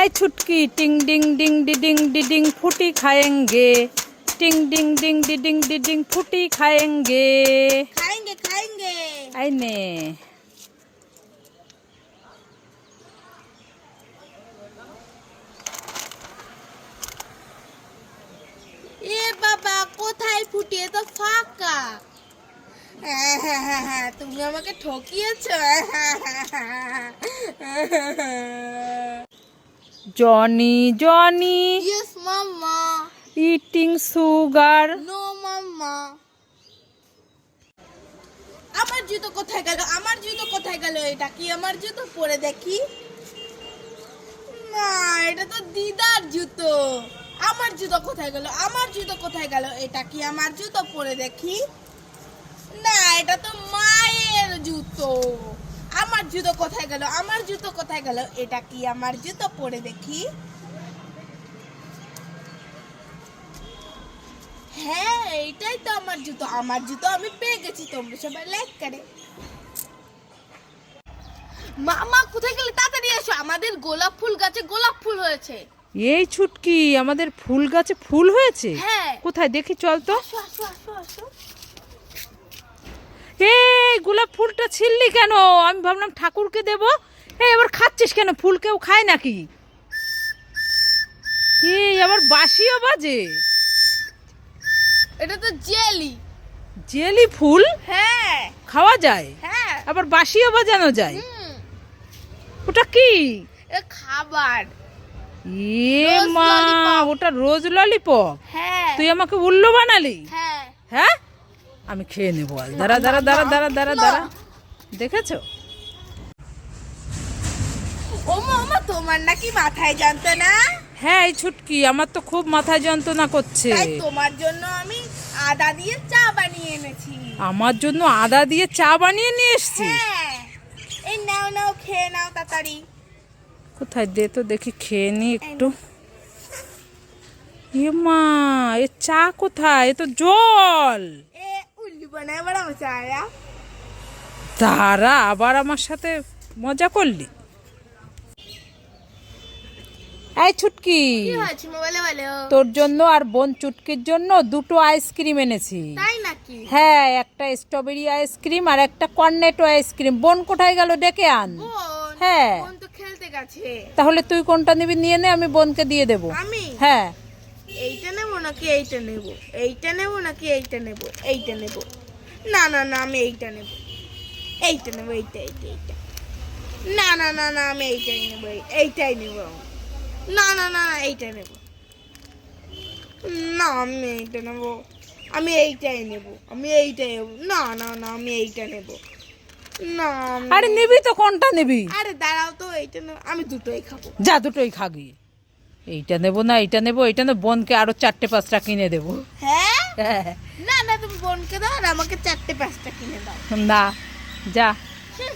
आई छुटकी टिंग डिंग डिंग डिडिंग डिडिंग फूटी खाएंगे टिंग डिंग डिंग डिडिंग डिडिंग फूटी खाएंगे खाएंगे खाएंगे आई ने এ বাবা কোথায় ফুটিয়ে তো ফাঁকা তুমি আমাকে ঠকিয়েছো जॉनी जॉनी ইয়েস মাম্মা eating sugar নো মাম্মা আমার জুতো কোথায় গেল আমার জুতো কোথায় গেল এটা কি আমার জুতো পরে দেখি না এটা তো দিদার জুতো আমার জুতো কোথায় গেল আমার জুতো কোথায় গেল এটা কি আমার জুতো পরে দেখি না এটা তো মায়ের জুতো আমার জুতো কোথায় গেল আমার জুতো কোথায় গেল এটা কি আমার জুতো পরে দেখি হ্যাঁ এটাই তো আমার জুতো আমি পেয়ে গেছি তোমরা সবাই লাইক করে মামা কোথায় গেলে তাড়াতাড়ি এসো আমাদের গোলাপ ফুল গাছে গোলাপ ফুল হয়েছে এই ছুটকি আমাদের ফুল গাছে ফুল হয়েছে হ্যাঁ কোথায় দেখি চল তো আসো আসো আসো আসো এই গোলাপ ফুলটা ছিললি কেন আমি ভাবলাম ঠাকুরকে দেব এই আবার খাচ্ছিস কেন ফুল কেউ খায় নাকি এই আবার বাসিও বাজে এটা তো জেলি জেলি ফুল হ্যাঁ খাওয়া যায় হ্যাঁ আবার বাসিও বাজানো যায় হুম ওটা কি এ খাবার এ রোজ মা ললিপপ। ওটা রোজ ললিপপ হ্যাঁ তুই আমাকে উল্লু বানালি হ্যাঁ হ্যাঁ আমি খেয়ে নেবো আজ দাঁড়া দাঁড়া দাঁড়া দাঁড়া দাঁড়া দাঁড়া দেখেছো ও মামা তোমার নাকি মাথায় জানতো না হ্যাঁ এই ছুটকি আমার তো খুব মাথায় যন্ত্রণা করছে তাই তোমার জন্য আমি আদা দিয়ে চা বানিয়ে এনেছি আমার জন্য আদা দিয়ে চা বানিয়ে নিয়ে এসছিস হ্যাঁ এই নাও নাও খেয়ে নাও তাড়াতাড়ি কোথায় দে তো দেখি খেয়ে নি একটু এ মা এ চা কোথায় এ তো জল এ উল্লু বানায় বড় মশায়া তারা আবার আমার সাথে মজা করলি এই ছুটকি কি হয়েছে মোবাইলে বলো তোর জন্য আর বোন চুটকির জন্য দুটো আইসক্রিম এনেছি তাই নাকি হ্যাঁ একটা স্ট্রবেরি আইসক্রিম আর একটা কর্নেটো আইসক্রিম বোন কোথায় গেল ডেকে আন বোন হ্যাঁ বোন তো খেলতে গেছে তাহলে তুই কোনটা নিবি নিয়ে নে আমি বোনকে দিয়ে দেবো আমি হ্যাঁ এইটা নেবো নাকি এইটা নেবো এইটা নেবো নাকি এইটা নেবো এইটা নেবো না না না আমি এইটা নেবো এইটা নেবো এইটা এইটা এইটা না না না না আমি এইটাই নেবো এইটাই নেবো না না না না এইটা নেবো না আমি এইটা নেবো আমি এইটাই নেবো আমি এইটাই নেবো না না না আমি এইটা নেবো না আরে নিবি তো কোনটা নিবি আরে দাঁড়াও তো এইটা নেবো আমি দুটোই খাবো যা দুটোই খাগি এইটা নেবো না এইটা নেবো এইটা নেবো বোনকে আরো 4-5টা কিনে দেবো হ্যাঁ হ্যাঁ না না তুমি বোনকে দাও আর আমাকে 4-5টা কিনে দাও না যা হুম।